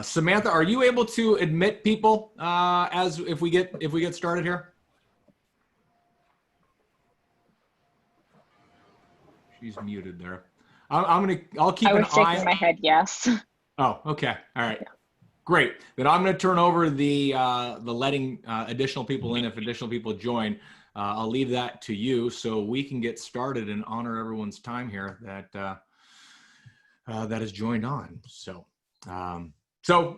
Samantha, are you able to admit people as if we get started here? She's muted there. I'll keep an eye. I was shaking my head, yes. Oh, okay. All right. Great. Then I'm going to turn over the letting additional people in if additional people join. I'll leave that to you so we can get started and honor everyone's time here that has joined on. So,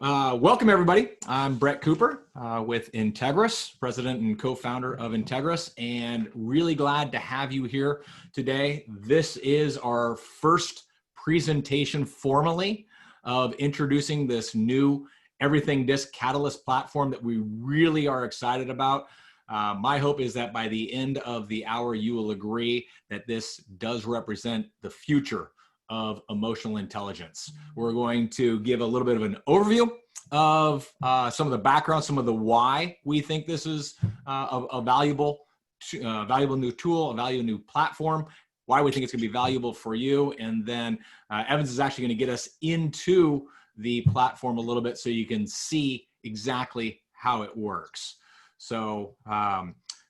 welcome everybody. I'm Brett Cooper with Integris, president and co-founder of Integris, and really glad to have you here today. This is our first presentation formally of introducing this new Everything DiSC Catalyst platform that we really are excited about. My hope is that by the end of the hour, you will agree that this does represent the future of emotional intelligence. We're going to give a little bit of an overview of some of the background, some of the why we think this is a valuable new tool, a valuable new platform, why we think it's going to be valuable for you. And then Evans is actually going to get us into the platform a little bit so you can see exactly how it works. So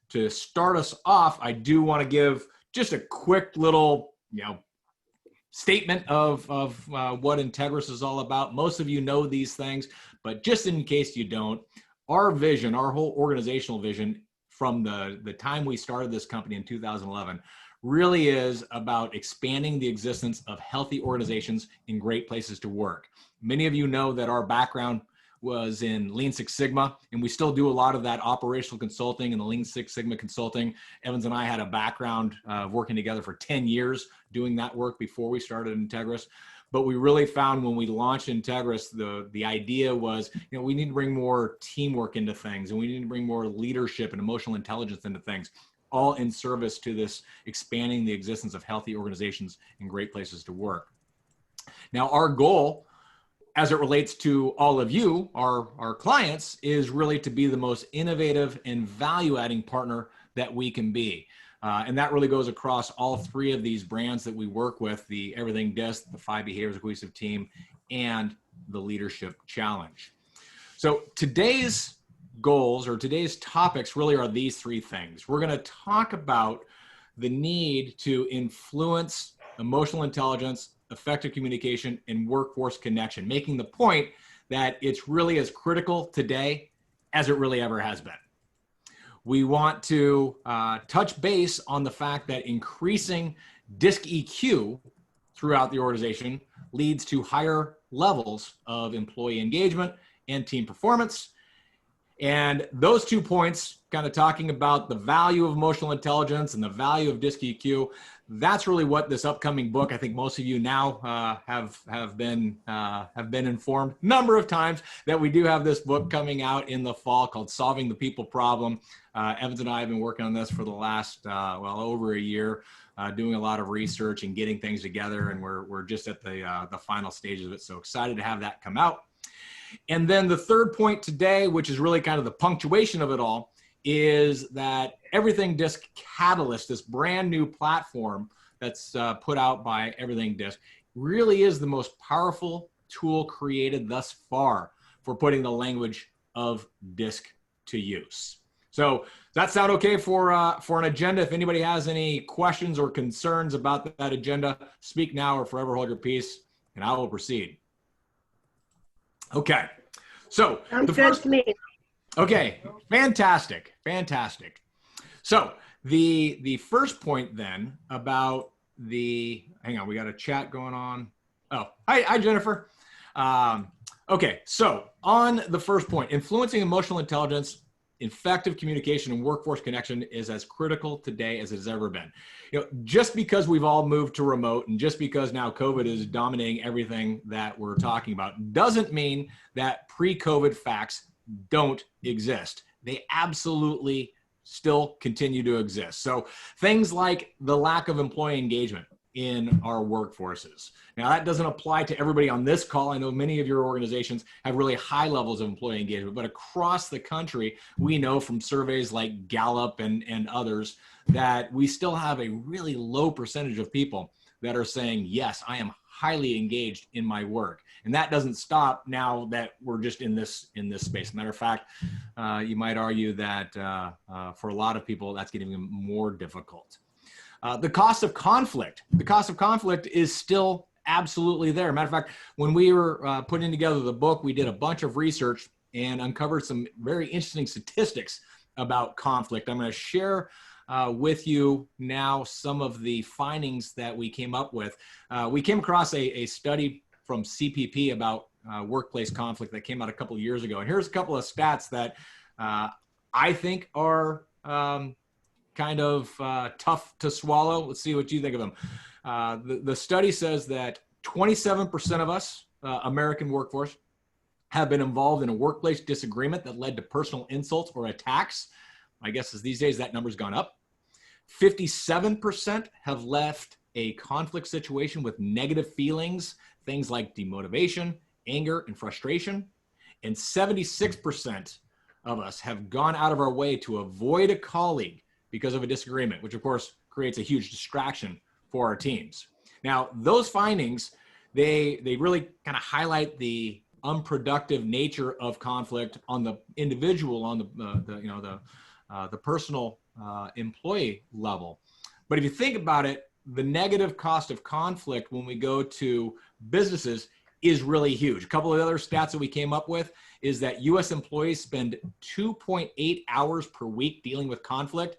to start us off, I do want to give just a quick little, statement of what Integris is all about. Most of you know these things, but just in case you don't, our vision, our whole organizational vision from the time we started this company in 2011 really is about expanding the existence of healthy organizations in great places to work. Many of you know that our background was in Lean Six Sigma, and we still do a lot of that operational consulting and the Lean Six Sigma consulting. Evans and I had a background of working together for 10 years doing that work before we started Integris. But we really found when we launched Integris, the idea was, we need to bring more teamwork into things, and we need to bring more leadership and emotional intelligence into things, all in service to this expanding the existence of healthy organizations and great places to work. Now, our goal, as it relates to all of you, our clients, is really to be the most innovative and value-adding partner that we can be. And that really goes across all three of these brands that we work with, the Everything DiSC, the 5 Behaviors Cohesive Team, and the Leadership Challenge. So today's goals or today's topics really are these three things. We're going to talk about the need to influence emotional intelligence, effective communication, and workforce connection, making the point that it's really as critical today as it really ever has been. We want to touch base on the fact that increasing DiSC EQ throughout the organization leads to higher levels of employee engagement and team performance. And those 2 points, kind of talking about the value of emotional intelligence and the value of DiSC EQ, that's really what this upcoming book, I think most of you now have been informed a number of times that we do have this book coming out in the fall called Solving the People Problem. Evans and I have been working on this for the last, over a year, doing a lot of research and getting things together, and we're just at the final stages of it. So excited to have that come out. And then the third point today, which is really kind of the punctuation of it all, is that Everything DiSC Catalyst, this brand new platform that's put out by Everything DiSC, really is the most powerful tool created thus far for putting the language of DiSC to use. So does that sound okay for an agenda? If anybody has any questions or concerns about that agenda, speak now or forever hold your peace, and I will proceed. Okay, so sounds good to me. Okay, fantastic. So the first point then about hang on, we got a chat going on. Oh, hi Jennifer. Okay, so on the first point, influencing emotional intelligence, effective communication, and workforce connection is as critical today as it has ever been. Just because we've all moved to remote and just because now COVID is dominating everything that we're talking about doesn't mean that pre-COVID facts don't exist. They absolutely still continue to exist. So things like the lack of employee engagement in our workforces. Now that doesn't apply to everybody on this call. I know many of your organizations have really high levels of employee engagement, but across the country, we know from surveys like Gallup and others that we still have a really low percentage of people that are saying, yes, I am highly engaged in my work. And that doesn't stop now that we're just in this space. Matter of fact, you might argue that for a lot of people, that's getting even more difficult. The cost of conflict. The cost of conflict is still absolutely there. Matter of fact, when we were putting together the book, we did a bunch of research and uncovered some very interesting statistics about conflict. I'm going to share with you now some of the findings that we came up with. We came across a study from CPP about workplace conflict that came out a couple of years ago. And here's a couple of stats that I think are kind of tough to swallow. Let's see what you think of them. The study says that 27% of us, American workforce, have been involved in a workplace disagreement that led to personal insults or attacks. My guess is these days that number's gone up. 57% have left a conflict situation with negative feelings, things like demotivation, anger, and frustration. And 76% of us have gone out of our way to avoid a colleague because of a disagreement, which of course creates a huge distraction for our teams. Now, those findings, they really kind of highlight the unproductive nature of conflict on the individual, on the personal employee level. But if you think about it, the negative cost of conflict when we go to businesses is really huge. A couple of other stats that we came up with is that US employees spend 2.8 hours per week dealing with conflict.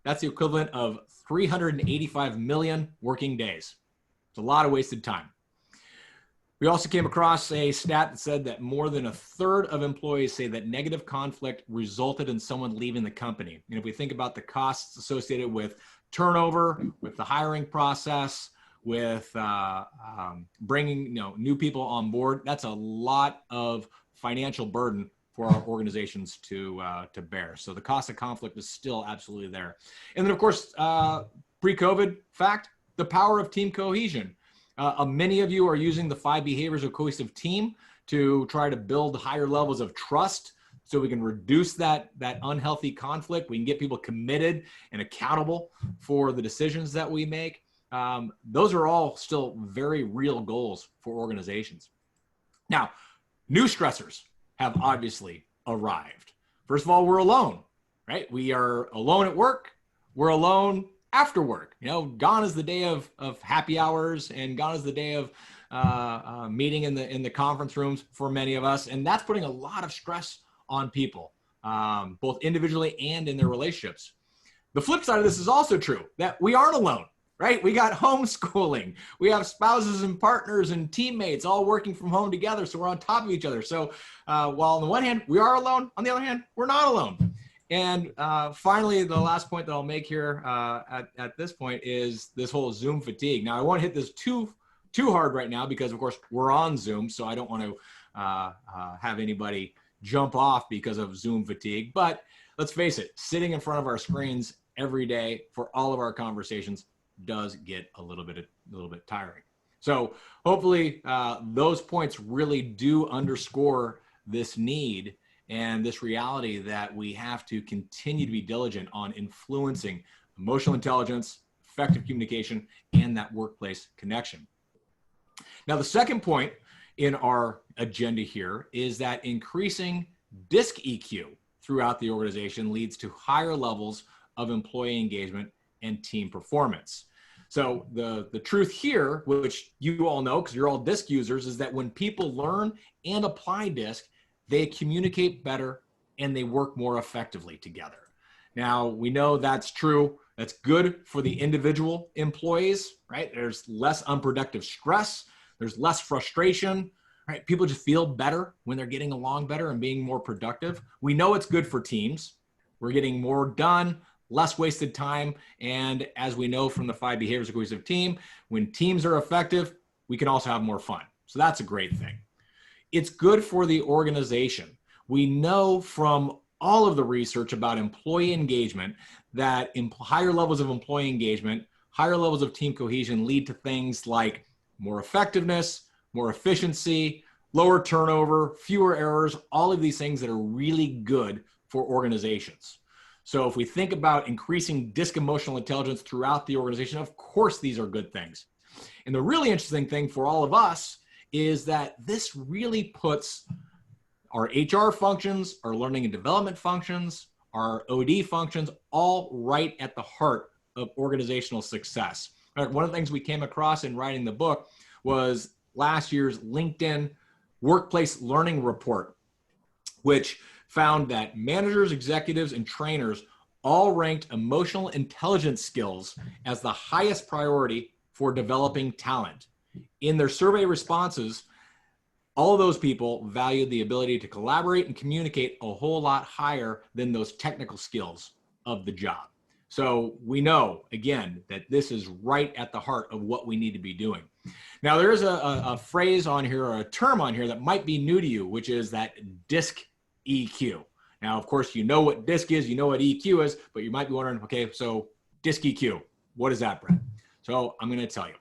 That's the equivalent of 385 million working days. It's a lot of wasted time. We also came across a stat that said that more than a third of employees say that negative conflict resulted in someone leaving the company. And if we think about the costs associated with turnover, with the hiring process, with bringing new people on board, that's a lot of financial burden for our organizations to bear. So the cost of conflict is still absolutely there. And then of course, pre-COVID fact, the power of team cohesion. Many of you are using the 5 behaviors of cohesive team to try to build higher levels of trust so we can reduce that unhealthy conflict. We can get people committed and accountable for the decisions that we make. Those are all still very real goals for organizations. Now, new stressors have obviously arrived. First of all, we're alone, right? We are alone at work. We're alone after work. Gone is the day of happy hours, and gone is the day of meeting in the conference rooms for many of us. And that's putting a lot of stress on people, both individually and in their relationships. The flip side of this is also true, that we aren't alone, right? We got homeschooling. We have spouses and partners and teammates all working from home together. So we're on top of each other. So while on the one hand, we are alone, on the other hand, we're not alone. And finally, the last point that I'll make here at this point is this whole Zoom fatigue. Now, I won't hit this too hard right now because, of course, we're on Zoom, so I don't want to have anybody jump off because of Zoom fatigue. But let's face it, sitting in front of our screens every day for all of our conversations does get a little bit tiring. So hopefully those points really do underscore this need and this reality that we have to continue to be diligent on influencing emotional intelligence, effective communication, and that workplace connection. Now, the second point in our agenda here is that increasing DiSC EQ throughout the organization leads to higher levels of employee engagement and team performance. So the truth here, which you all know because you're all DiSC users, is that when people learn and apply DiSC, they communicate better and they work more effectively together. Now, we know that's true. That's good for the individual employees, right? There's less unproductive stress. There's less frustration, right? People just feel better when they're getting along better and being more productive. We know it's good for teams. We're getting more done, less wasted time. And as we know from the 5 behaviors of cohesive team, when teams are effective, we can also have more fun. So that's a great thing. It's good for the organization. We know from all of the research about employee engagement that higher levels of employee engagement, higher levels of team cohesion lead to things like more effectiveness, more efficiency, lower turnover, fewer errors, all of these things that are really good for organizations. So if we think about increasing DiSC emotional intelligence throughout the organization, of course, these are good things. And the really interesting thing for all of us is that this really puts our HR functions, our learning and development functions, our OD functions, all right at the heart of organizational success. One of the things we came across in writing the book was last year's LinkedIn Workplace Learning Report, which found that managers, executives, and trainers all ranked emotional intelligence skills as the highest priority for developing talent. In their survey responses, all of those people valued the ability to collaborate and communicate a whole lot higher than those technical skills of the job. So we know, again, that this is right at the heart of what we need to be doing. Now, there's a phrase on here, or a term on here that might be new to you, which is that DiSC EQ. Now, of course, you know what DiSC is, you know what EQ is, but you might be wondering, okay, so DiSC EQ, what is that, Brett? So I'm going to tell you.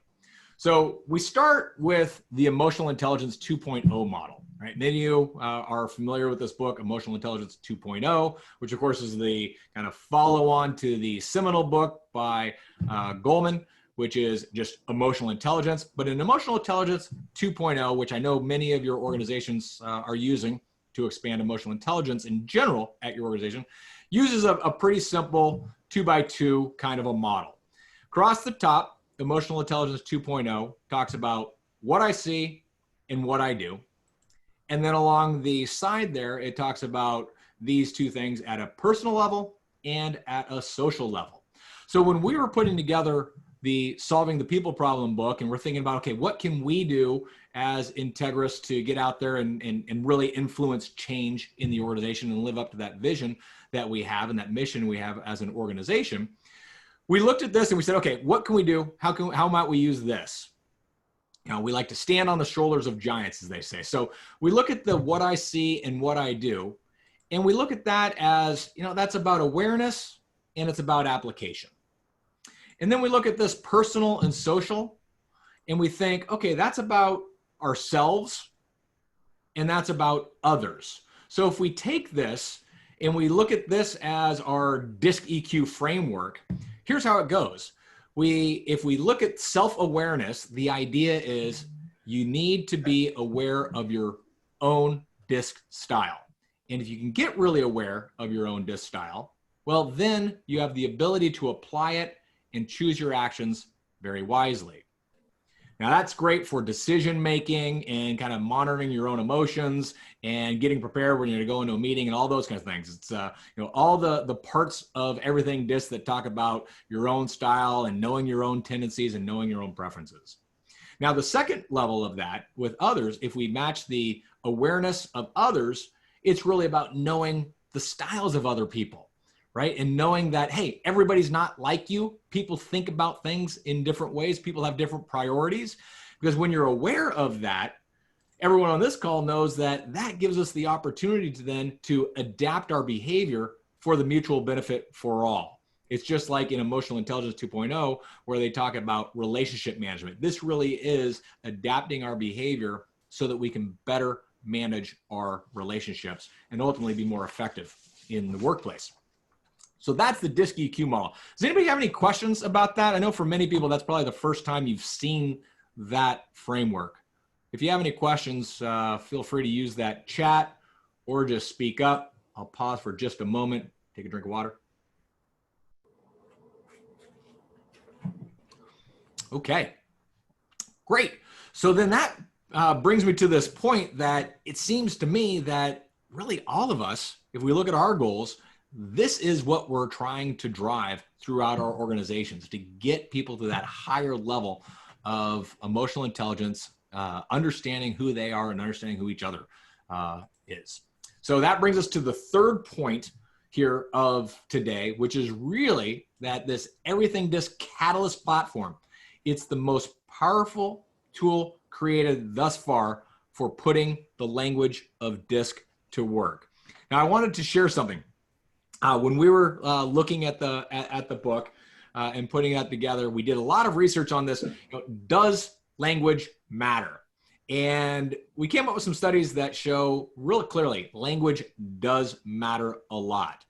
So we start with the Emotional Intelligence 2.0 model, right? Many of you are familiar with this book, Emotional Intelligence 2.0, which of course is the kind of follow-on to the seminal book by Goleman, which is just emotional intelligence. But in Emotional Intelligence 2.0, which I know many of your organizations are using to expand emotional intelligence in general at your organization, uses a pretty simple 2x2 kind of a model. Across the top, Emotional Intelligence 2.0 talks about what I see and what I do. And then along the side there, it talks about these two things at a personal level and at a social level. So when we were putting together the Solving the People Problem book, and we're thinking about, okay, what can we do as Integris to get out there and really influence change in the organization and live up to that vision that we have and that mission we have as an organization, we looked at this and we said, okay, what can we do? How might we use this? You know, we like to stand on the shoulders of giants, as they say. So we look at the what I see and what I do, and we look at that as, you know, that's about awareness and it's about application. And then we look at this personal and social, and we think, okay, that's about ourselves and that's about others. So if we take this and we look at this as our DiSC EQ framework, here's how it goes. If we look at self-awareness, the idea is you need to be aware of your own DiSC style. And if you can get really aware of your own DiSC style, well, then you have the ability to apply it and choose your actions very wisely. Now that's great for decision making and kind of monitoring your own emotions and getting prepared when you're going to go into a meeting and all those kinds of things. It's you know, all the parts of everything DiSC that talk about your own style and knowing your own tendencies and knowing your own preferences. Now the second level of that with others, if we match the awareness of others, it's really about knowing the styles of other people. Right? And knowing that, hey, everybody's not like you. People think about things in different ways. People have different priorities. Because when you're aware of that, everyone on this call knows that that gives us the opportunity to then to adapt our behavior for the mutual benefit for all. It's just like in Emotional Intelligence 2.0, where they talk about relationship management. This really is adapting our behavior so that we can better manage our relationships and ultimately be more effective in the workplace. So that's the DiSC EQ model. Does anybody have any questions about that? I know for many people, that's probably the first time you've seen that framework. If you have any questions, feel free to use that chat or just speak up. I'll pause for just a moment, take a drink of water. Okay, great. So then that brings me to this point that it seems to me that really all of us, if we look at our goals, this is what we're trying to drive throughout our organizations, to get people to that higher level of emotional intelligence, understanding who they are and understanding who each other is. So that brings us to the third point here of today, which is really that this Everything DiSC Catalyst platform, it's the most powerful tool created thus far for putting the language of DiSC to work. Now, I wanted to share something. When we were looking at the book and putting that together, we did a lot of research on this. You know, does language matter? And we came up with some studies that show real clearly language does matter a lot.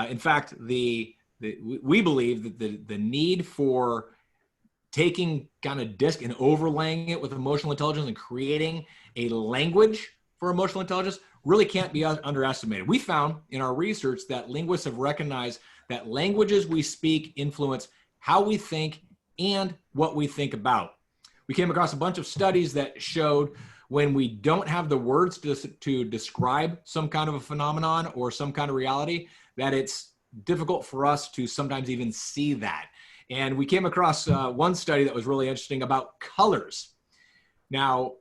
In fact, we believe that the need for taking kind of DiSC and overlaying it with emotional intelligence and creating a language for emotional intelligence really can't be underestimated. We found in our research that linguists have recognized that languages we speak influence how we think and what we think about. We came across a bunch of studies that showed when we don't have the words to describe some kind of a phenomenon or some kind of reality, that it's difficult for us to sometimes even see that. And we came across one study that was really interesting about colors. Now,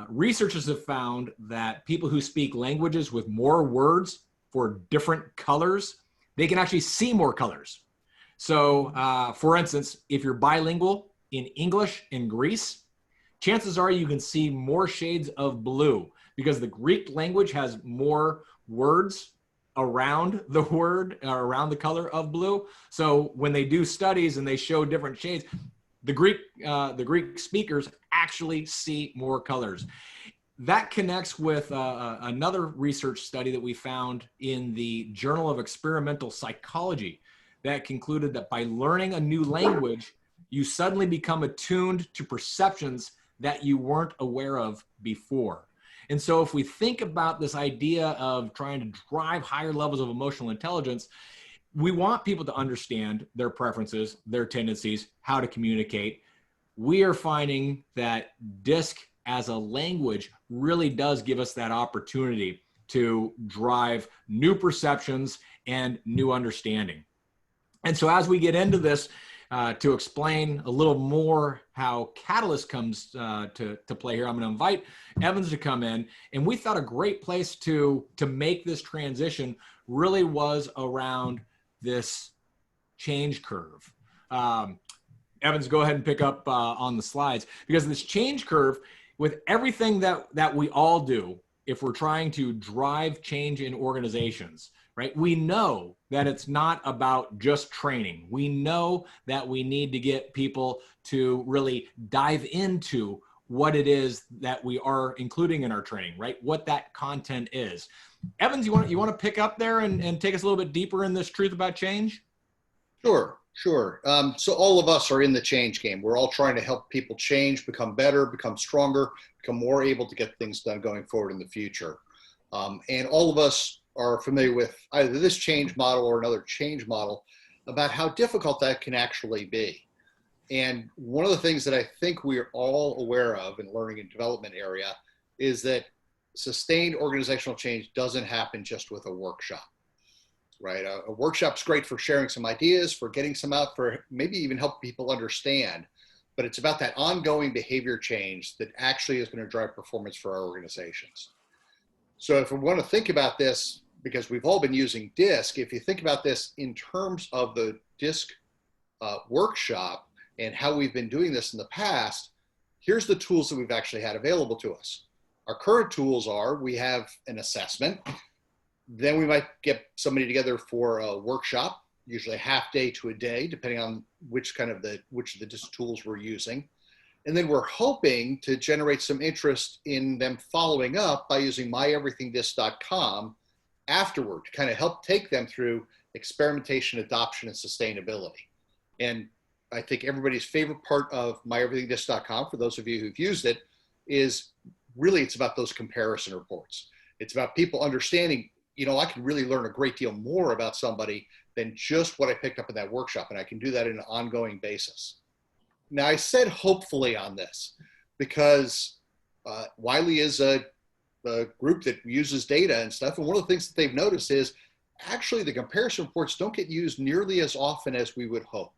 researchers have found that people who speak languages with more words for different colors, they can actually see more colors. So, for instance, if you're bilingual in English in Greece, chances are you can see more shades of blue because the Greek language has more words around the word, around the color of blue. So when they do studies and they show different shades, the Greek speakers actually see more colors. That connects with another research study that we found in the Journal of Experimental Psychology that concluded that by learning a new language, you suddenly become attuned to perceptions that you weren't aware of before. And so if we think about this idea of trying to drive higher levels of emotional intelligence, we want people to understand their preferences, their tendencies, how to communicate. We are finding that DiSC as a language really does give us that opportunity to drive new perceptions and new understanding. And so as we get into this, to explain a little more how Catalyst comes to play here, I'm going to invite Evans to come in. And we thought a great place to make this transition really was around this change curve. Evans, go ahead and pick up on the slides, because this change curve, with everything that we all do, if we're trying to drive change in organizations, right? We know that it's not about just training. We know that we need to get people to really dive into what it is that we are including in our training, right? What that content is. Evans, you want to pick up there and take us a little bit deeper in this truth about change? Sure. So all of us are in the change game. We're all trying to help people change, become better, become stronger, become more able to get things done going forward in the future. And all of us are familiar with either this change model or another change model about how difficult that can actually be. And one of the things that I think we are all aware of in the learning and development area is that sustained organizational change doesn't happen just with a workshop, right? A workshop's great for sharing some ideas, for getting some out, for maybe even help people understand, but it's about that ongoing behavior change that actually is going to drive performance for our organizations. So if we want to think about this, because we've all been using DiSC, if you think about this in terms of the DiSC workshop and how we've been doing this in the past, here's the tools that we've actually had available to us. Our current tools are, we have an assessment, then we might get somebody together for a workshop, usually a half day to a day, depending on which of the DiSC tools we're using. And then we're hoping to generate some interest in them following up by using myeverythingdisc.com afterward to kind of help take them through experimentation, adoption, and sustainability. And I think everybody's favorite part of myeverythingdisc.com, for those of you who've used it, is really it's about those comparison reports. It's about people understanding, I can really learn a great deal more about somebody than just what I picked up in that workshop, and I can do that in an ongoing basis. Now, I said hopefully on this because Wiley is a group that uses data and stuff. And one of the things that they've noticed is actually the comparison reports don't get used nearly as often as we would hope.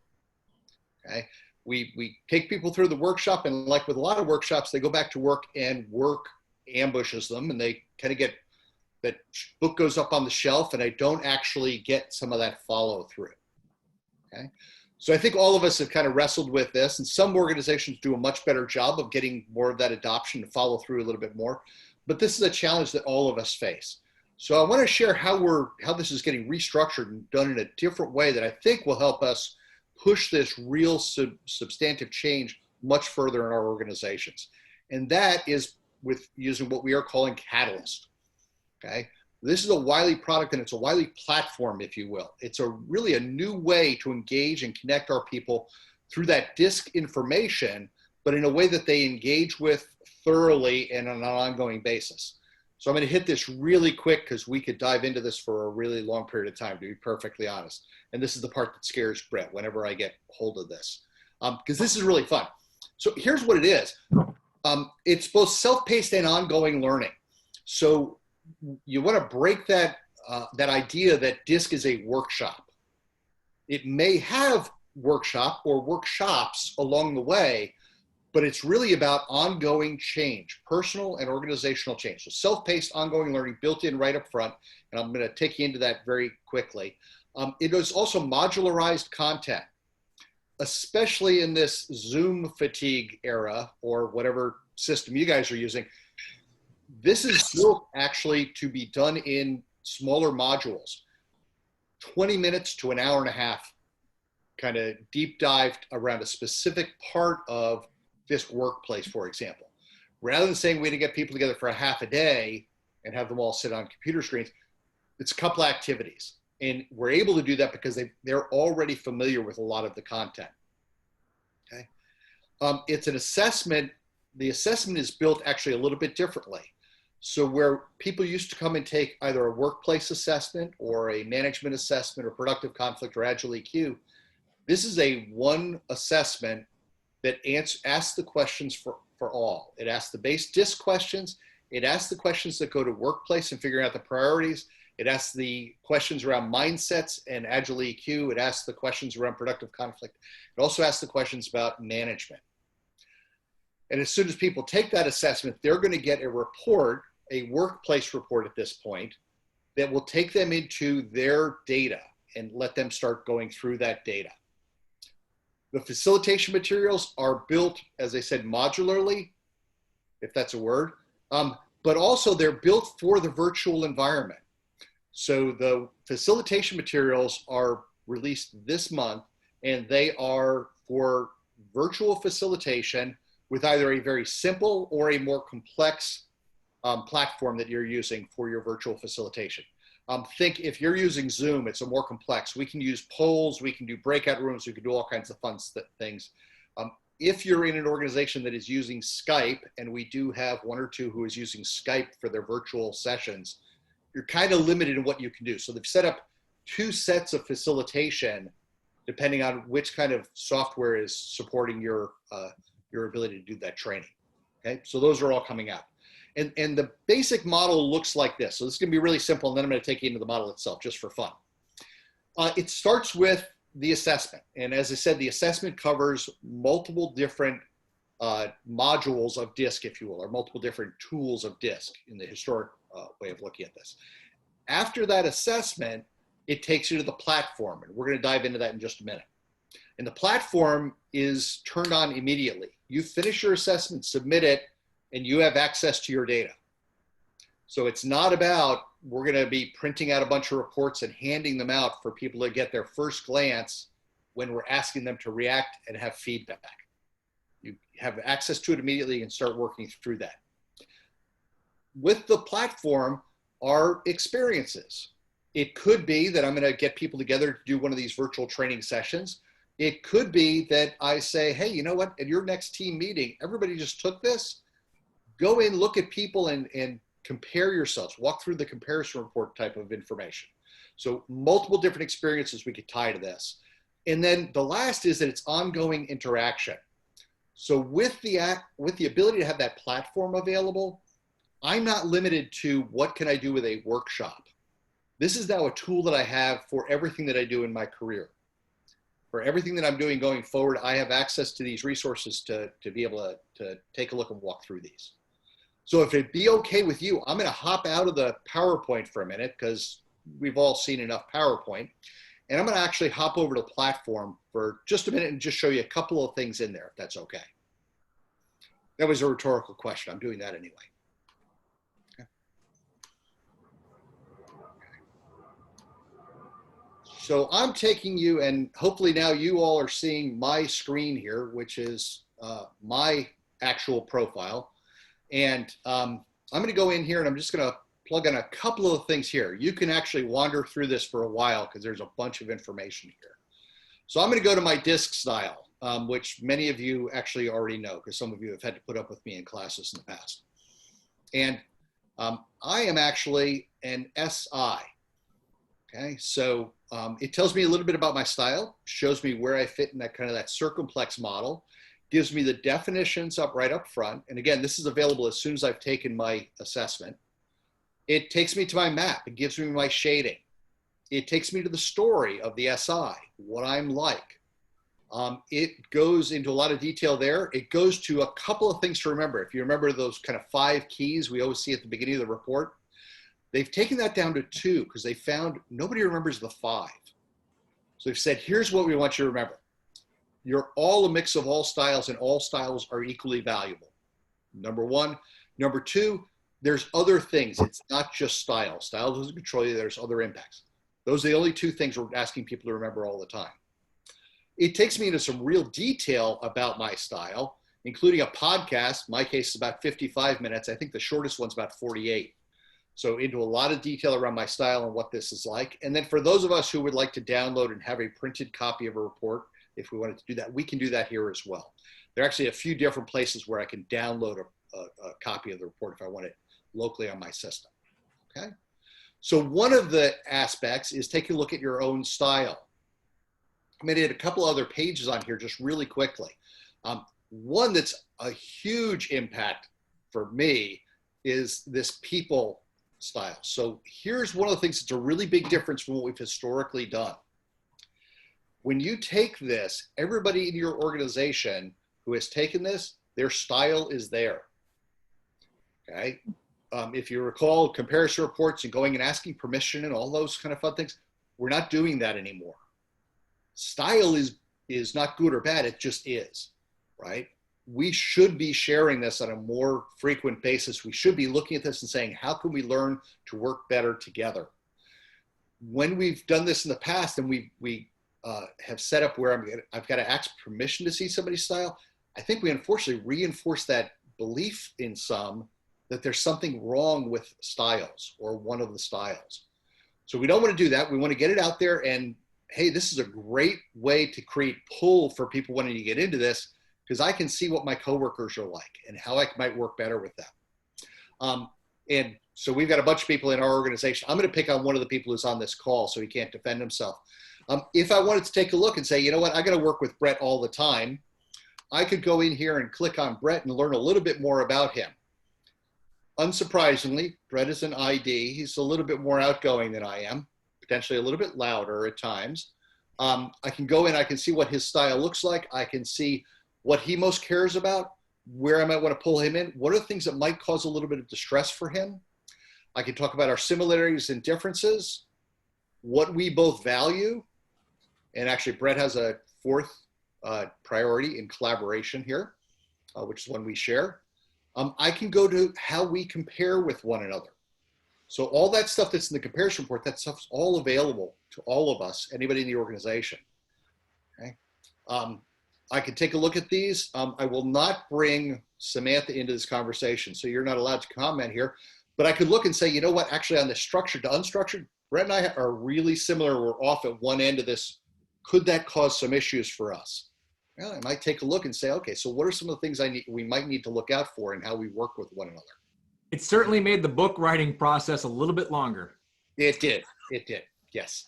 Okay. We take people through the workshop, and like with a lot of workshops, they go back to work and work ambushes them, and they kind of get that book goes up on the shelf, and I don't actually get some of that follow through. Okay. So I think all of us have kind of wrestled with this, and some organizations do a much better job of getting more of that adoption to follow through a little bit more. But this is a challenge that all of us face. So I want to share how this is getting restructured and done in a different way that I think will help us push this real substantive change much further in our organizations. And that is with using what we are calling Catalyst. Okay. This is a Wiley product, and it's a Wiley platform, if you will. It's really a new way to engage and connect our people through that DiSC information, but in a way that they engage with thoroughly and on an ongoing basis. So I'm going to hit this really quick because we could dive into this for a really long period of time, to be perfectly honest. And this is the part that scares Brett whenever I get hold of this, because this is really fun. So here's what it is. It's both self-paced and ongoing learning. So you want to break that, that idea that DiSC is a workshop. It may have workshop or workshops along the way, but it's really about ongoing change, personal and organizational change. So self-paced, ongoing learning built in right up front, and I'm going to take you into that very quickly. It is also modularized content, especially in this Zoom fatigue era or whatever system you guys are using. This is built actually to be done in smaller modules, 20 minutes to an hour and a half, kind of deep dived around a specific part of this workplace, for example. Rather than saying we're going to get people together for a half a day and have them all sit on computer screens, it's a couple activities. And we're able to do that because they're already familiar with a lot of the content. Okay. It's an assessment. The assessment is built actually a little bit differently. So where people used to come and take either a workplace assessment or a management assessment or productive conflict or agile EQ, this is a one assessment that asks the questions for all. It asks the base DiSC questions. It asks the questions that go to workplace and figuring out the priorities. It asks the questions around mindsets and agile EQ. It asks the questions around productive conflict. It also asks the questions about management. And as soon as people take that assessment, they're going to get a report, a workplace report at this point, that will take them into their data and let them start going through that data. The facilitation materials are built, as I said, modularly, if that's a word, but also they're built for the virtual environment. So the facilitation materials are released this month, and they are for virtual facilitation with either a very simple or a more complex platform that you're using for your virtual facilitation. Think if you're using Zoom, it's a more complex. We can use polls, we can do breakout rooms, we can do all kinds of fun things. If you're in an organization that is using Skype, and we do have one or two who is using Skype for their virtual sessions, you're kind of limited in what you can do. So they've set up two sets of facilitation, depending on which kind of software is supporting your ability to do that training. Okay, so those are all coming out. And the basic model looks like this. So this is going to be really simple, and then I'm going to take you into the model itself just for fun. It starts with the assessment. And as I said, the assessment covers multiple different modules of DiSC, if you will, or multiple different tools of DiSC in the historic way of looking at this. After that assessment, it takes you to the platform, and we're going to dive into that in just a minute. And the platform is turned on immediately. You finish your assessment, submit it, and you have access to your data. So it's not about, we're going to be printing out a bunch of reports and handing them out for people to get their first glance when we're asking them to react and have feedback. You have access to it immediately and start working through that. With the platform are experiences. It could be that I'm going to get people together to do one of these virtual training sessions. It could be that I say, hey, you know what, at your next team meeting, everybody just took this. Go in, look at people and compare yourselves, walk through the comparison report type of information. So multiple different experiences we could tie to this. And then the last is that it's ongoing interaction. So with the ability to have that platform available, I'm not limited to what can I do with a workshop. This is now a tool that I have for everything that I do in my career. For everything that I'm doing going forward, I have access to these resources to be able to take a look and walk through these. So if it'd be okay with you, I'm going to hop out of the PowerPoint for a minute because we've all seen enough PowerPoint. And I'm going to actually hop over to the platform for just a minute and just show you a couple of things in there, if that's okay. That was a rhetorical question. I'm doing that anyway. Okay. So I'm taking you, and hopefully now you all are seeing my screen here, which is my actual profile. And I'm going to go in here and I'm just going to plug in a couple of things here. You can actually wander through this for a while because there's a bunch of information here. So I'm going to go to my DiSC style. which many of you actually already know because some of you have had to put up with me in classes in the past. And I am actually an SI. Okay, so it tells me a little bit about my style, shows me where I fit in that kind of that circumplex model, gives me the definitions right up front. And again, this is available as soon as I've taken my assessment. It takes me to my map. It gives me my shading. It takes me to the story of the SI, what I'm like. It goes into a lot of detail there. It goes to a couple of things to remember. If you remember those kind of 5 keys we always see at the beginning of the report, they've taken that down to 2 because they found nobody remembers the 5. So they've said, here's what we want you to remember. You're all a mix of all styles, and all styles are equally valuable. Number 1. Number 2, there's other things. It's not just style. Style doesn't control you. There's other impacts. Those are the only 2 things we're asking people to remember all the time. It takes me into some real detail about my style, including a podcast. My case is about 55 minutes. I think the shortest one's about 48. So into a lot of detail around my style and what this is like. And then for those of us who would like to download and have a printed copy of a report, if we wanted to do that, we can do that here as well. There are actually a few different places where I can download a copy of the report if I want it locally on my system, okay? So one of the aspects is taking a look at your own style. I'm going to hit a couple other pages on here just really quickly. One that's a huge impact for me is this people style. So here's one of the things that's a really big difference from what we've historically done. When you take this, everybody in your organization who has taken this, their style is there, okay? If you recall comparison reports and going and asking permission and all those kind of fun things, we're not doing that anymore. Style is not good or bad, it just is, right? We should be sharing this on a more frequent basis. We should be looking at this and saying, how can we learn to work better together? When we've done this in the past and we have set up where I've got to ask permission to see somebody's style, I think we unfortunately reinforce that belief in some that there's something wrong with styles or one of the styles. So we don't want to do that. We want to get it out there and, hey, this is a great way to create pull for people wanting to get into this because I can see what my coworkers are like and how I might work better with them. And so we've got a bunch of people in our organization. I'm going to pick on one of the people who's on this call so he can't defend himself. If I wanted to take a look and say, you know what, I got to work with Brett all the time, I could go in here and click on Brett and learn a little bit more about him. Unsurprisingly, Brett is an ID. He's a little bit more outgoing than I am, potentially a little bit louder at times. I can go in, I can see what his style looks like. I can see what he most cares about, where I might want to pull him in. What are the things that might cause a little bit of distress for him? I can talk about our similarities and differences, what we both value. And actually, Brett has a 4th priority in collaboration here, which is one we share. I can go to how we compare with one another. So all that stuff that's in the comparison report, that stuff's all available to all of us, anybody in the organization. Okay. I can take a look at these. I will not bring Samantha into this conversation, so you're not allowed to comment here. But I could look and say, you know what, actually on the structured to unstructured, Brett and I are really similar. We're off at one end of this. Could that cause some issues for us? Well, I might take a look and say, okay, so what are some of the things we might need to look out for in how we work with one another? It certainly made the book writing process a little bit longer. It did, yes.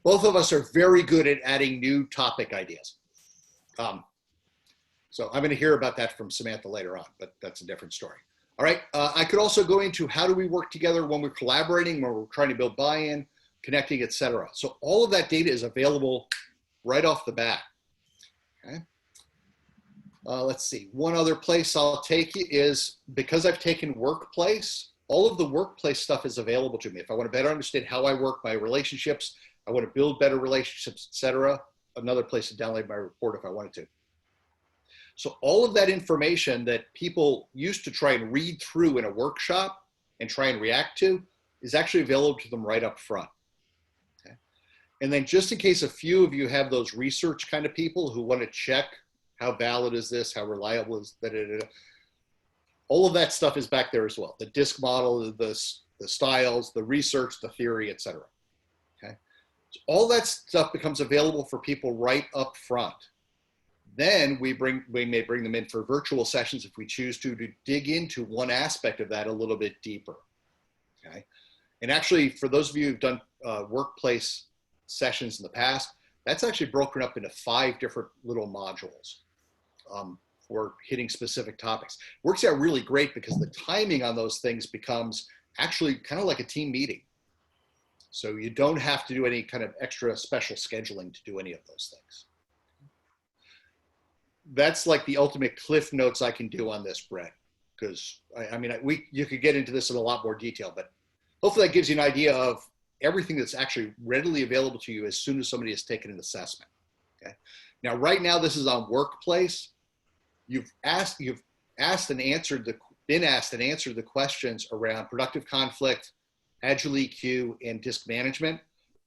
Both of us are very good at adding new topic ideas. So I'm going to hear about that from Samantha later on, but that's a different story. All right, I could also go into how do we work together when we're collaborating, when we're trying to build buy-in, connecting, et cetera. So all of that data is available right off the bat. Okay. Let's see, one other place I'll take you is, because I've taken workplace, all of the workplace stuff is available to me. If I want to better understand how I work, my relationships, I want to build better relationships, et cetera, another place to download my report if I wanted to. So all of that information that people used to try and read through in a workshop and try and react to is actually available to them right up front. Okay. And then just in case a few of you have those research kind of people who want to check how valid is this, how reliable is that, all of that stuff is back there as well. The DiSC model, the styles, the research, the theory, et cetera. Okay. So all that stuff becomes available for people right up front. Then we may bring them in for virtual sessions if we choose to dig into one aspect of that a little bit deeper. Okay. And actually, for those of you who've done workplace sessions in the past, that's actually broken up into 5 different little modules for hitting specific topics. Works out really great because the timing on those things becomes actually kind of like a team meeting. So you don't have to do any kind of extra special scheduling to do any of those things. That's like the ultimate cliff notes I can do on this, Brett, because you could get into this in a lot more detail, but hopefully that gives you an idea of everything that's actually readily available to you as soon as somebody has taken an assessment. Okay. Now, right now, this is on workplace. You've been asked and answered the questions around productive conflict, Agile EQ, and DiSC management.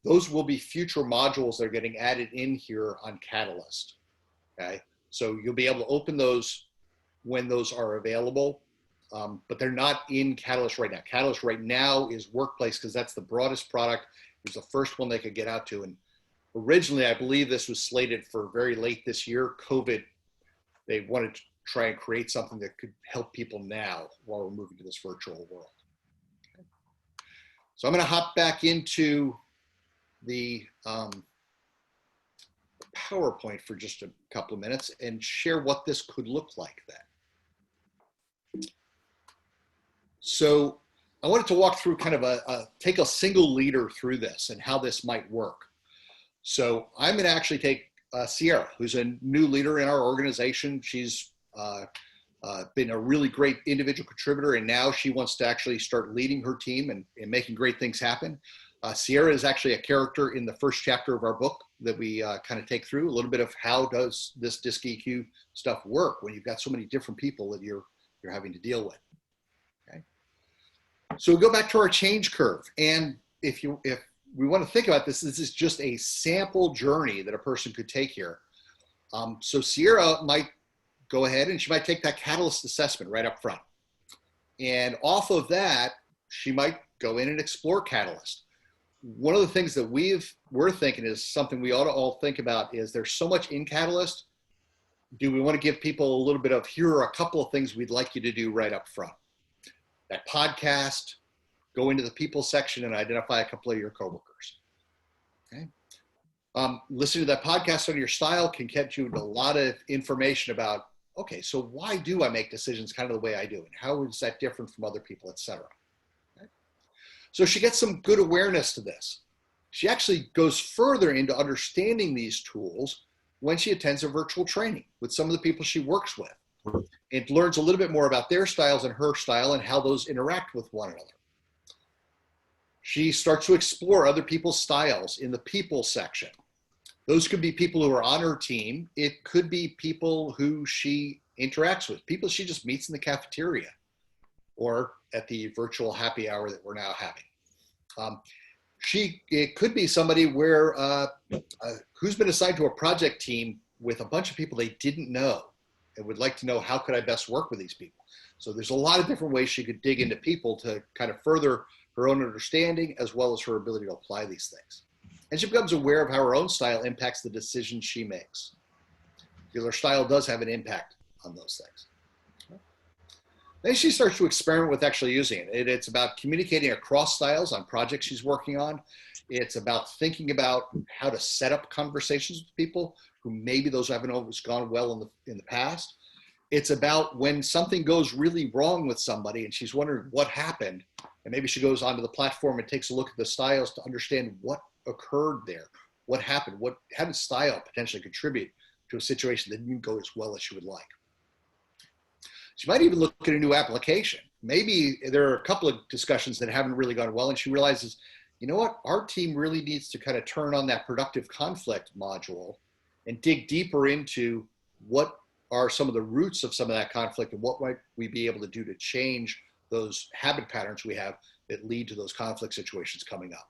Those will be future modules that are getting added in here on Catalyst. Okay. So you'll be able to open those when those are available, but they're not in Catalyst right now. Catalyst right now is Workplace because that's the broadest product. It was the first one they could get out to. And originally, I believe this was slated for very late this year. COVID, they wanted to try and create something that could help people now while we're moving to this virtual world. Okay. So I'm going to hop back into the PowerPoint for just a couple of minutes and share what this could look like then. So I wanted to walk through kind of take a single leader through this and how this might work. So I'm going to actually take Sierra, who's a new leader in our organization. She's been a really great individual contributor, and now she wants to actually start leading her team and making great things happen. Sierra is actually a character in the first chapter of our book that we kind of take through a little bit of how does this DiSC EQ stuff work when you've got so many different people that you're having to deal with. Okay. So we go back to our change curve, and if we want to think about this is just a sample journey that a person could take here. So Sierra might go ahead and she might take that Catalyst assessment right up front, and off of that she might go in and explore Catalyst. One of the things that we're thinking is something we ought to all think about is there's so much in Catalyst. Do we want to give people a little bit of, here are a couple of things we'd like you to do right up front? That podcast, go into the people section and identify a couple of your coworkers. Okay. Listening to that podcast on your style can get you a lot of information about, okay, so why do I make decisions kind of the way I do? And how is that different from other people, et cetera? So she gets some good awareness to this. She actually goes further into understanding these tools when she attends a virtual training with some of the people she works with. It learns a little bit more about their styles and her style and how those interact with one another. She starts to explore other people's styles in the people section. Those could be people who are on her team. It could be people who she interacts with, people she just meets in the cafeteria or at the virtual happy hour that we're now having. It could be somebody who's been assigned to a project team with a bunch of people they didn't know and would like to know how could I best work with these people. So there's a lot of different ways she could dig into people to kind of further her own understanding as well as her ability to apply these things. And she becomes aware of how her own style impacts the decisions she makes, because her style does have an impact on those things. Then she starts to experiment with actually using it. It's about communicating across styles on projects she's working on. It's about thinking about how to set up conversations with people who maybe those haven't always gone well in the past. It's about when something goes really wrong with somebody and she's wondering what happened, and maybe she goes onto the platform and takes a look at the styles to understand what occurred there, what happened, how did style potentially contribute to a situation that didn't go as well as she would like. She might even look at a new application. Maybe there are a couple of discussions that haven't really gone well, and she realizes, you know what, our team really needs to kind of turn on that productive conflict module and dig deeper into what are some of the roots of some of that conflict and what might we be able to do to change those habit patterns we have that lead to those conflict situations coming up.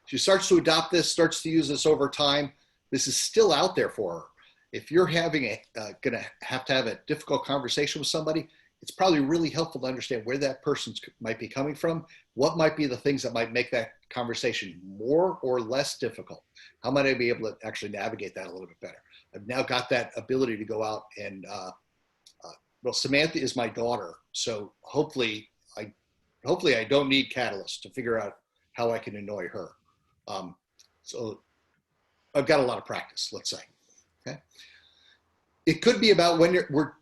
She starts to adopt this, starts to use this over time. This is still out there for her. If you're gonna have to have a difficult conversation with somebody, it's probably really helpful to understand where that person might be coming from, what might be the things that might make that conversation more or less difficult. How might I be able to actually navigate that a little bit better? I've now got that ability to go out and, well, Samantha is my daughter, so hopefully I don't need catalyst to figure out how I can annoy her. So I've got a lot of practice, let's say. Okay. It could be about when we're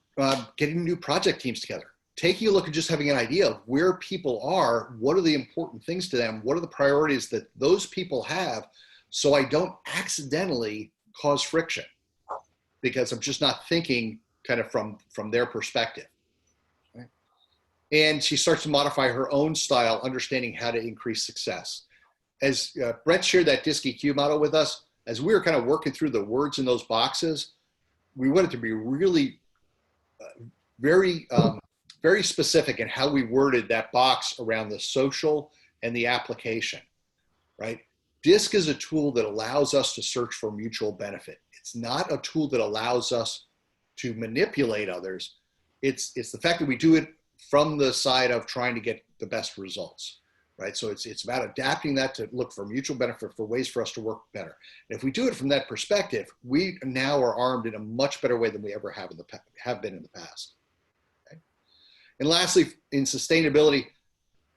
getting new project teams together, taking a look and just having an idea of where people are, what are the important things to them, what are the priorities that those people have, so I don't accidentally cause friction because I'm just not thinking kind of from their perspective. Okay. And she starts to modify her own style, understanding how to increase success. As Brett shared that DiSC model with us, as we were kind of working through the words in those boxes, we wanted to be really very specific in how we worded that box around the social and the application, right? DiSC is a tool that allows us to search for mutual benefit. It's not a tool that allows us to manipulate others. It's the fact that we do it from the side of trying to get the best results, right? So it's about adapting that to look for mutual benefit, for ways for us to work better. And if we do it from that perspective, we now are armed in a much better way than we ever have been in the past. Okay? And lastly, in sustainability,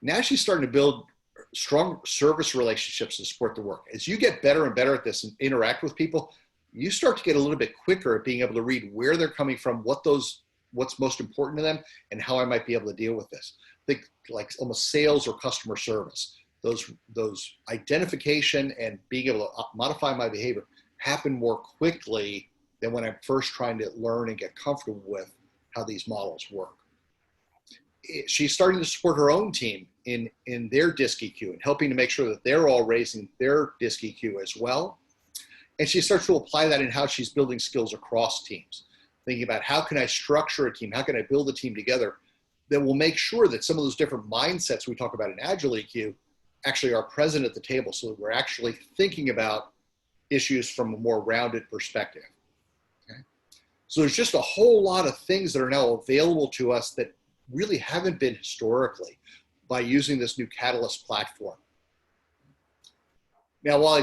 now she's starting to build strong service relationships to support the work. As you get better and better at this and interact with people, you start to get a little bit quicker at being able to read where they're coming from, what's most important to them, and how I might be able to deal with this. Think like almost sales or customer service. Those identification and being able to modify my behavior happen more quickly than when I'm first trying to learn and get comfortable with how these models work. She's starting to support her own team in their DiSC EQ and helping to make sure that they're all raising their DiSC EQ as well. And she starts to apply that in how she's building skills across teams, thinking about how can I structure a team, how can I build a team together that will make sure that some of those different mindsets we talk about in Agile EQ actually are present at the table, so that we're actually thinking about issues from a more rounded perspective. Okay? So there's just a whole lot of things that are now available to us that really haven't been historically by using this new Catalyst platform. Now, while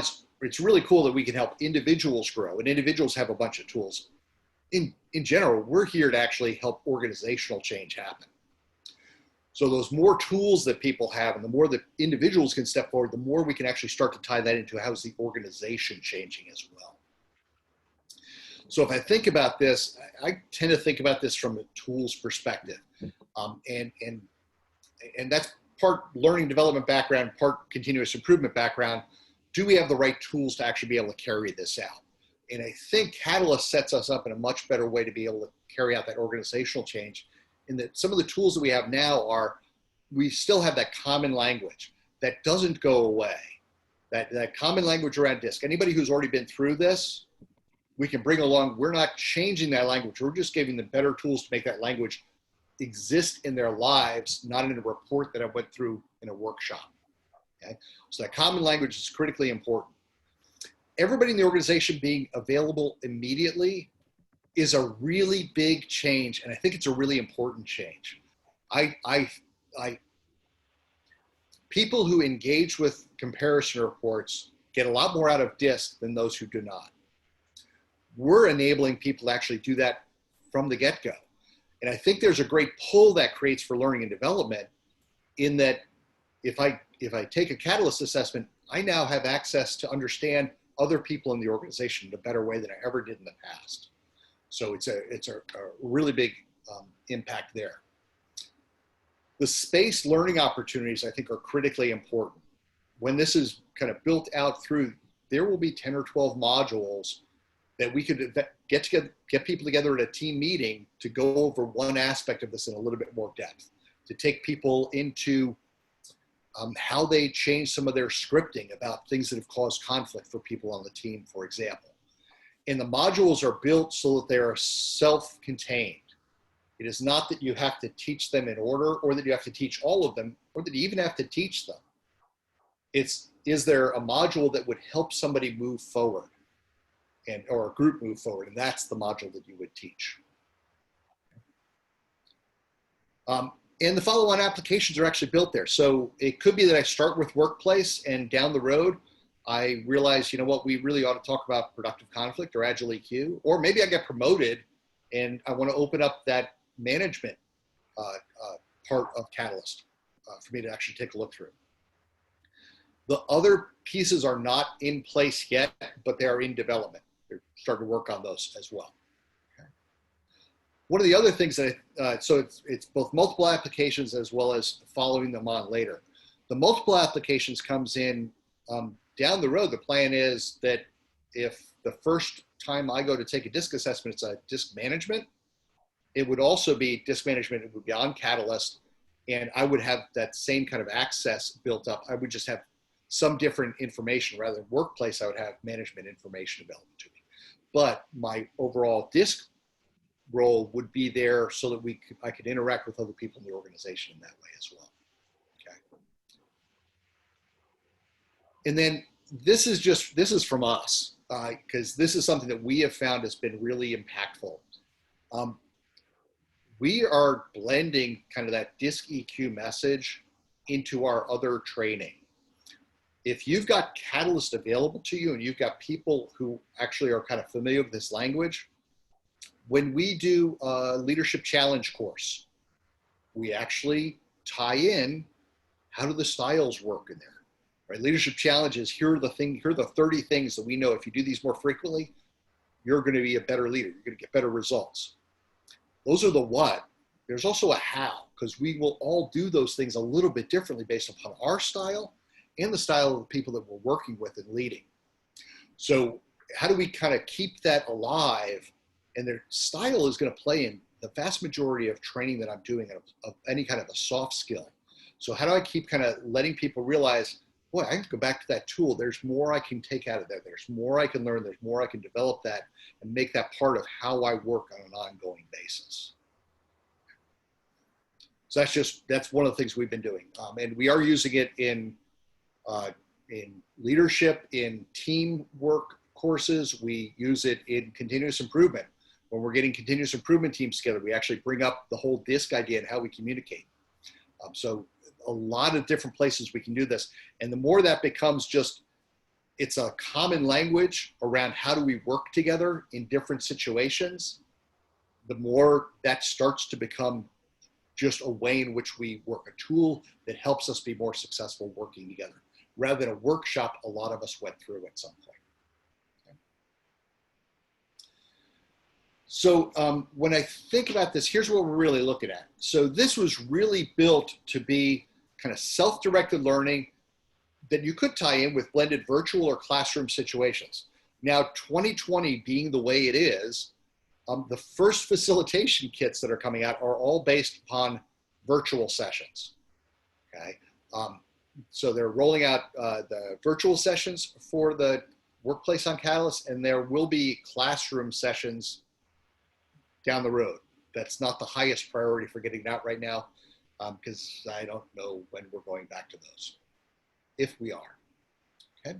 it's really cool that we can help individuals grow, and individuals have a bunch of tools, in general, we're here to actually help organizational change happen. So those more tools that people have and the more that individuals can step forward, the more we can actually start to tie that into how's the organization changing as well. So if I think about this, I tend to think about this from a tools perspective. And that's part learning development background, part continuous improvement background. Do we have the right tools to actually be able to carry this out? And I think Catalyst sets us up in a much better way to be able to carry out that organizational change, in that some of the tools that we have now we still have that common language that doesn't go away. That common language around DiSC. Anybody who's already been through this, we can bring along. We're not changing that language. We're just giving them better tools to make that language exist in their lives, not in a report that I went through in a workshop. Okay? So that common language is critically important. Everybody in the organization being available immediately is a really big change, and I think it's a really important change. People who engage with comparison reports get a lot more out of DiSC than those who do not. We're enabling people to actually do that from the get-go. And I think there's a great pull that creates for learning and development, in that if I take a Catalyst assessment, I now have access to understand other people in the organization in a better way than I ever did in the past. So it's a really big impact there. The space learning opportunities, I think, are critically important. When this is kind of built out through, there will be 10 or 12 modules that we could get people together at a team meeting to go over one aspect of this in a little bit more depth, to take people into how they change some of their scripting about things that have caused conflict for people on the team, for example. And the modules are built so that they are self-contained. It is not that you have to teach them in order, or that you have to teach all of them, or that you even have to teach them. Is there a module that would help somebody move forward, or a group move forward? And that's the module that you would teach. And the follow-on applications are actually built there. So it could be that I start with workplace and down the road, I realize, you know what, we really ought to talk about productive conflict or agile EQ, or maybe I get promoted and I want to open up that management part of Catalyst for me to actually take a look through. The other pieces are not in place yet, but they are in development. They're starting to work on those as well. Okay. One of the other things that, so it's both multiple applications as well as following them on later. The multiple applications comes in down the road. The plan is that if the first time I go to take a DiSC assessment, it's a DiSC management, it would also be DiSC management, it would be on Catalyst, and I would have that same kind of access built up. I would just have some different information. Rather than workplace, I would have management information available to me. But my overall DiSC role would be there so that I could interact with other people in the organization in that way as well. Okay. And then this is from us, because this is something that we have found has been really impactful. We are blending kind of that DiSC EQ message into our other training. If you've got Catalyst available to you and you've got people who actually are kind of familiar with this language, when we do a leadership challenge course, we actually tie in how do the styles work in there, right? Leadership challenges, here are the 30 things that we know if you do these more frequently, you're going to be a better leader. You're going to get better results. Those are the what. There's also a how, because we will all do those things a little bit differently based upon our style and the style of the people that we're working with and leading. So how do we kind of keep that alive? And their style is going to play in the vast majority of training that I'm doing of any kind of a soft skill. So how do I keep kind of letting people realize, boy, I can go back to that tool. There's more I can take out of there. There's more I can learn. There's more I can develop that and make that part of how I work on an ongoing basis. So that's one of the things we've been doing. And we are using it in leadership, in teamwork courses. We use it in continuous improvement. When we're getting continuous improvement teams together, we actually bring up the whole DiSC idea and how we communicate. So a lot of different places we can do this. And the more that becomes just, it's a common language around how do we work together in different situations, the more that starts to become just a way in which we work, a tool that helps us be more successful working together, rather than a workshop a lot of us went through at some point. Okay. So when I think about this, here's what we're really looking at. So this was really built to be kind of self-directed learning that you could tie in with blended virtual or classroom situations. Now, 2020 being the way it is, the first facilitation kits that are coming out are all based upon virtual sessions, okay? So they're rolling out the virtual sessions for the workplace on Catalyst, and there will be classroom sessions down the road. That's not the highest priority for getting out right now, because I don't know when we're going back to those, if we are, okay?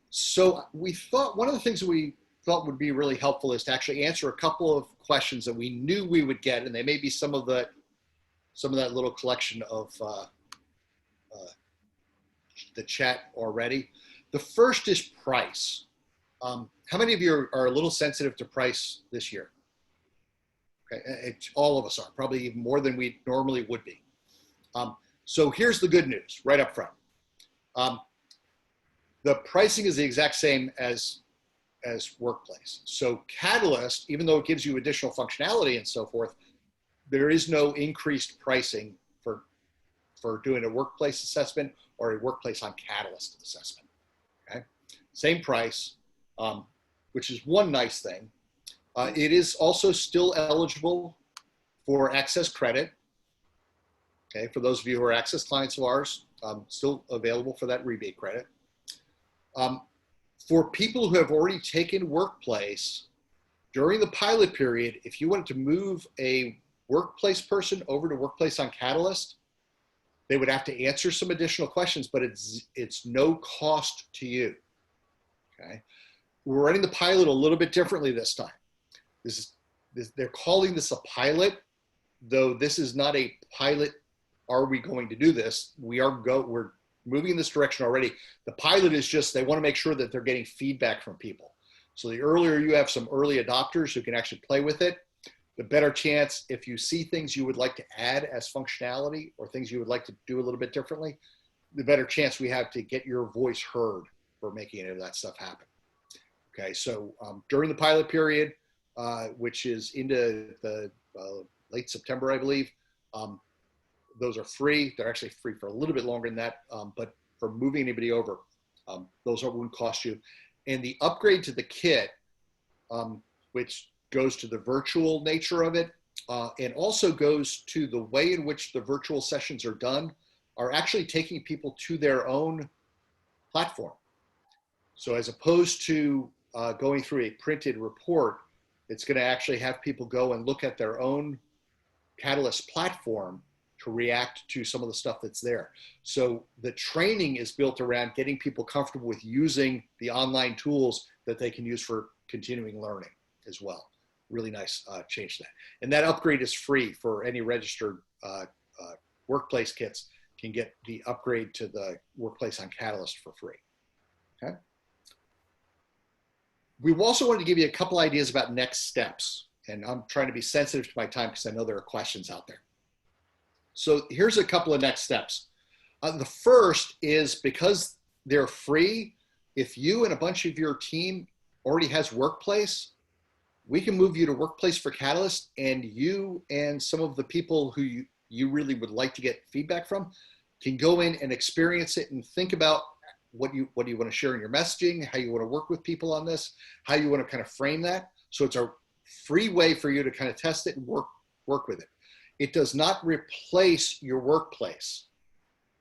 So we thought one of the things that we thought would be really helpful is to actually answer a couple of questions that we knew we would get, and they may be some of that little collection of the chat already. The first is price. How many of you are a little sensitive to price this year? Okay, all of us are, probably even more than we normally would be. So here's the good news right up front. The pricing is the exact same as workplace. So Catalyst, even though it gives you additional functionality and so forth, there is no increased pricing for doing a workplace assessment or a workplace on Catalyst assessment, okay? Same price, which is one nice thing. It is also still eligible for Access credit, okay? For those of you who are Access clients of ours, still available for that rebate credit. For people who have already taken workplace, during the pilot period, if you wanted to move a workplace person over to workplace on Catalyst, they would have to answer some additional questions, but it's no cost to you, okay? We're running the pilot a little bit differently this time. They're calling this a pilot, though this is not a pilot, are we going to do this? We're moving in this direction already. The pilot is just, they want to make sure that they're getting feedback from people. So the earlier you have some early adopters who can actually play with it, the better chance, if you see things you would like to add as functionality or things you would like to do a little bit differently, the better chance we have to get your voice heard for making any of that stuff happen. Okay, so during the pilot period, which is into the late September, I believe, those are free. They're actually free for a little bit longer than that, but for moving anybody over, those wouldn't cost you. And the upgrade to the kit, which goes to the virtual nature of it, and also goes to the way in which the virtual sessions are done, are actually taking people to their own platform. So as opposed to going through a printed report, it's going to actually have people go and look at their own Catalyst platform to react to some of the stuff that's there. So the training is built around getting people comfortable with using the online tools that they can use for continuing learning as well. Really nice change to that. And that upgrade is free for any registered workplace kits, can get the upgrade to the workplace on Catalyst for free. Okay. We also wanted to give you a couple ideas about next steps. And I'm trying to be sensitive to my time because I know there are questions out there. So here's a couple of next steps. The first is, because they're free, if you and a bunch of your team already has Workplace, we can move you to Workplace for Catalyst, and you and some of the people who you really would like to get feedback from can go in and experience it and think about what you want to share in your messaging, how you want to work with people on this, how you want to kind of frame that. So it's a free way for you to kind of test it and work with it. It does not replace your Workplace.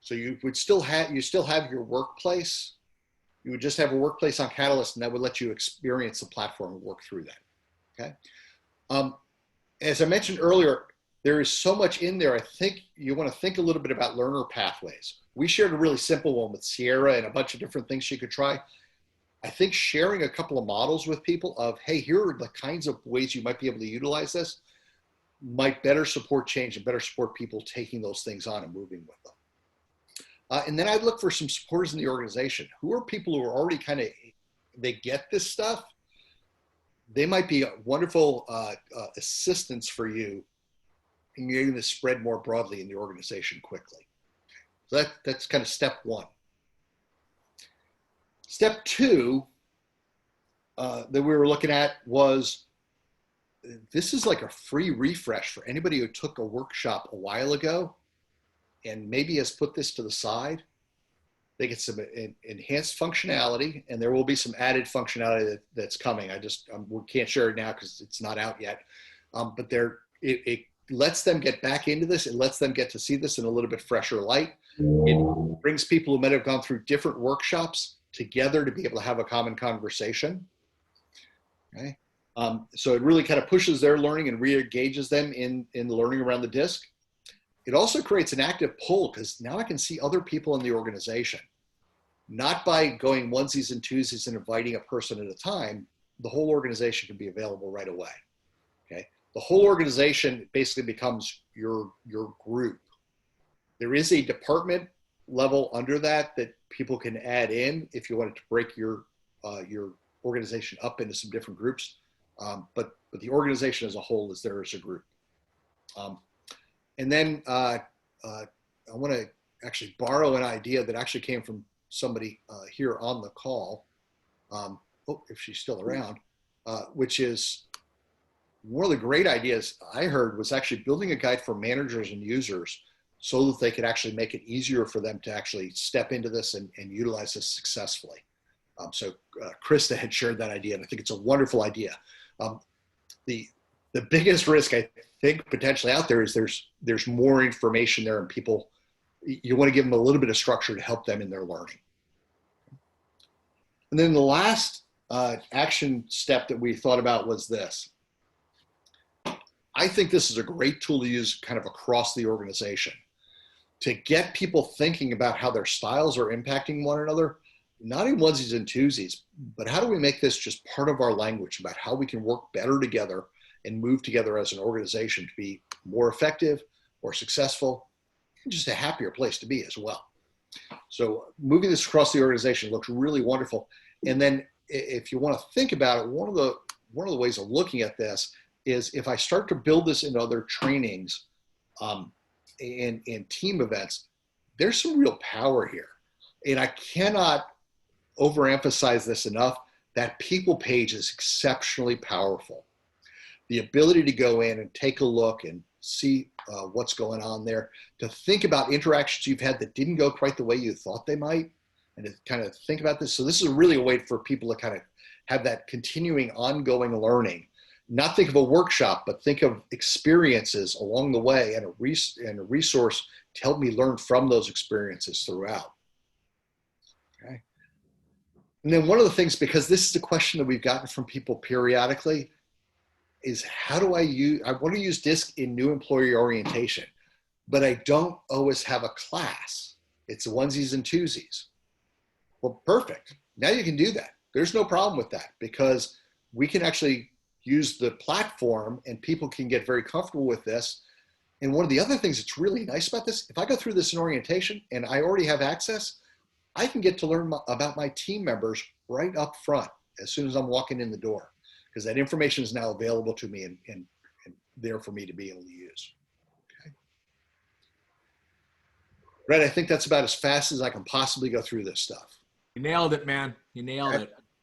So you would still have your Workplace. You would just have a Workplace on Catalyst, and that would let you experience the platform and work through that. Okay. As I mentioned earlier, there is so much in there. I think you want to think a little bit about learner pathways. We shared a really simple one with Sierra and a bunch of different things she could try. I think sharing a couple of models with people of, hey, here are the kinds of ways you might be able to utilize this, might better support change and better support people taking those things on and moving with them. And then I'd look for some supporters in the organization. Who are people who are already they get this stuff? They might be wonderful assistants for you in getting this spread more broadly in the organization quickly. So that's kind of step one. Step two that we were looking at was, this is like a free refresh for anybody who took a workshop a while ago and maybe has put this to the side. They get some enhanced functionality, and there will be some added functionality that's coming. We can't share it now because it's not out yet. But it lets them get back into this. It lets them get to see this in a little bit fresher light. It brings people who might have gone through different workshops together to be able to have a common conversation. Okay. So it really kind of pushes their learning and re-engages them in the learning around the DiSC. It also creates an active pull, because now I can see other people in the organization, not by going onesies and twosies and inviting a person at a time. The whole organization can be available right away. Okay. The whole organization basically becomes your group. There is a department level under that people can add in if you wanted to break your organization up into some different groups. But the organization as a whole is there as a group. And then I want to actually borrow an idea that actually came from somebody here on the call. If she's still around, which is one of the great ideas I heard was actually building a guide for managers and users so that they could actually make it easier for them to actually step into this and utilize this successfully. So Krista had shared that idea, and I think it's a wonderful idea. The biggest risk I think potentially out there is there's more information there, and people, you want to give them a little bit of structure to help them in their learning. And then the last action step that we thought about was this. I think this is a great tool to use kind of across the organization to get people thinking about how their styles are impacting one another, not in onesies and twosies, but how do we make this just part of our language about how we can work better together and move together as an organization to be more effective, more successful, and just a happier place to be as well. So moving this across the organization looks really wonderful. And then if you want to think about it, one of the ways of looking at this is if I start to build this into other trainings and team events, there's some real power here. And I cannot overemphasize this enough, that people page is exceptionally powerful. The ability to go in and take a look and see what's going on there, to think about interactions you've had that didn't go quite the way you thought they might, and to kind of think about this. So this is really a way for people to kind of have that continuing ongoing learning. Not think of a workshop, but think of experiences along the way and a resource to help me learn from those experiences throughout. Okay. And then one of the things, because this is a question that we've gotten from people periodically, is how do I want to use DiSC in new employee orientation, but I don't always have a class. It's onesies and twosies. Well, perfect. Now you can do that. There's no problem with that, because we can actually use the platform and people can get very comfortable with this. And one of the other things that's really nice about this, if I go through this in orientation and I already have access, I can get to learn about my team members right up front as soon as I'm walking in the door, because that information is now available to me and there for me to be able to use. Okay. Right, I think that's about as fast as I can possibly go through this stuff. You nailed it, man. You nailed it.